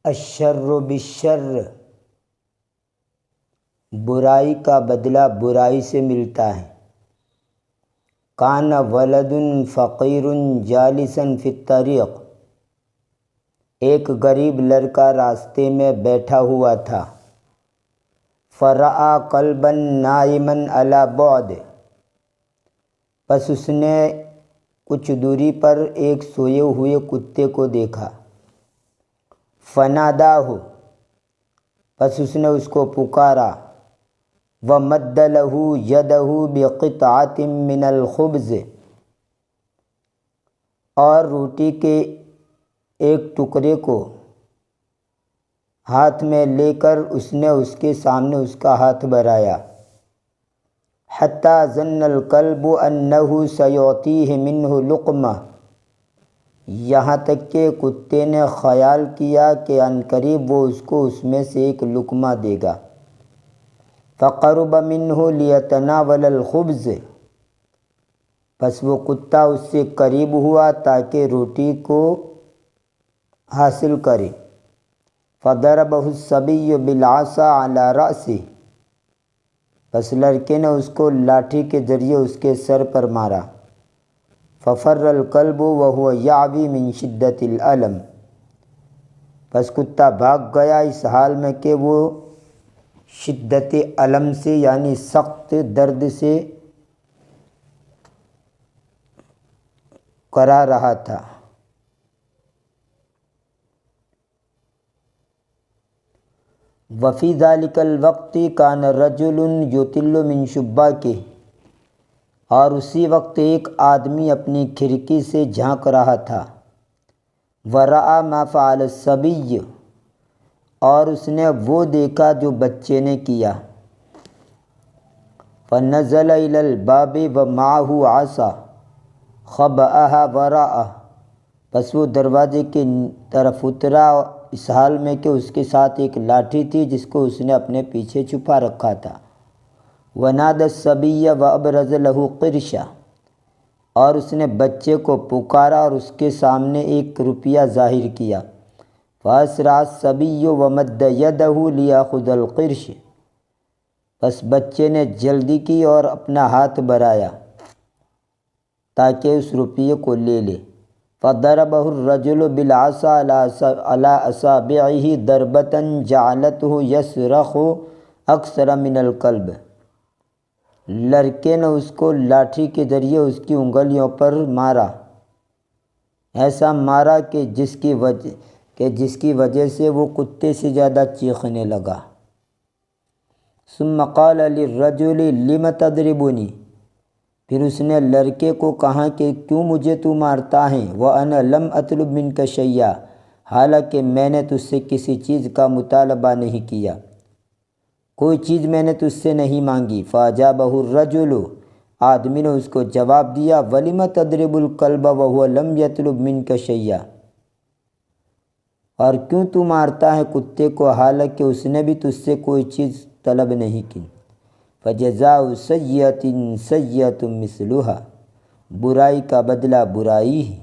الشر بالشر، برائی کا بدلہ برائی سے ملتا ہے۔ کان ولد فقیر جالسا فی الطریق، ایک غریب لڑکا راستے میں بیٹھا ہوا تھا۔ فرأى کلبا نائما علی بعد، پس اس نے کچھ دوری پر ایک سوئے ہوئے کتے کو دیکھا۔ فناداہ، پس اس نے اس کو پکارا۔ ومد لہ یدہ بقطعۃ من الخبز، اور روٹی کے ایک ٹکڑے کو ہاتھ میں لے کر اس نے اس کے سامنے اس کا ہاتھ بڑھایا۔ حتی ظن الکلب انہ سیعطیہ منہ لقمہ، یہاں تک کہ کتے نے خیال کیا کہ عنقریب وہ اس کو اس میں سے ایک لقمہ دے گا۔ فقرب منہ لیتناول الخبز، پس وہ کتا اس سے قریب ہوا تاکہ روٹی کو حاصل کرے۔ فضربہ الصبی بالعصا علی رأسہ، پس لڑکے نے اس کو لاٹھی کے ذریعے اس کے سر پر مارا۔ ففر الکلب وہو یعوی من شدۃ الالم، پس کتا بھاگ گیا اس حال میں کہ وہ شدت الم سے یعنی سخت درد سے کرا رہا تھا۔ وفی ذلک الوقت کان رجل یطل من شباکہ، اور اسی وقت ایک آدمی اپنی کھڑکی سے جھانک رہا تھا۔ ورأى ما فعل الصبی، اور اس نے وہ دیکھا جو بچے نے کیا۔ فنزل الی الباب ومعہ عصا خبأها وراءہ، پس وہ دروازے کی طرف اترا اس حال میں کہ اس کے ساتھ ایک لاٹھی تھی جس کو اس نے اپنے پیچھے چھپا رکھا تھا۔ ونادى الصبی وابرز له قرشا، اور اس نے بچے کو پکارا اور اس کے سامنے ایک روپیہ ظاہر کیا۔ فاسرع الصبی ومد یدہ لیاخذ القرش، پس بچے نے جلدی کی اور اپنا ہاتھ بڑھایا تاکہ اس روپیے کو لے لے۔ فضربہ الرجل بالعصا علی اصابعہ ضربۃ جعلتہ یصرخ اکثر من الکلب، لڑکے نے اس کو لاٹھی کے ذریعے اس کی انگلیوں پر مارا، ایسا مارا کہ جس کی وجہ سے وہ کتے سے زیادہ چیخنے لگا۔ ثم قال للرجل لم تضربنی، پھر اس نے لڑکے کو کہا کہ کیوں مجھے تو مارتا ہے؟ وانا لم اطلب منک شیئا، حالانکہ میں نے تجھ سے کسی چیز کا مطالبہ نہیں کیا، کوئی چیز میں نے تجھ سے نہیں مانگی۔ فاجابہ الرجل، آدمی نے اس کو جواب دیا، ولم تضرب الکلب وهو لم یطلب منک شیئا، اور کیوں تو مارتا ہے کتے کو حالانکہ اس نے بھی تجھ سے کوئی چیز طلب نہیں کی۔ فجزاء سیئۃ سیئۃ مثلھا، برائی کا بدلہ برائی ہے۔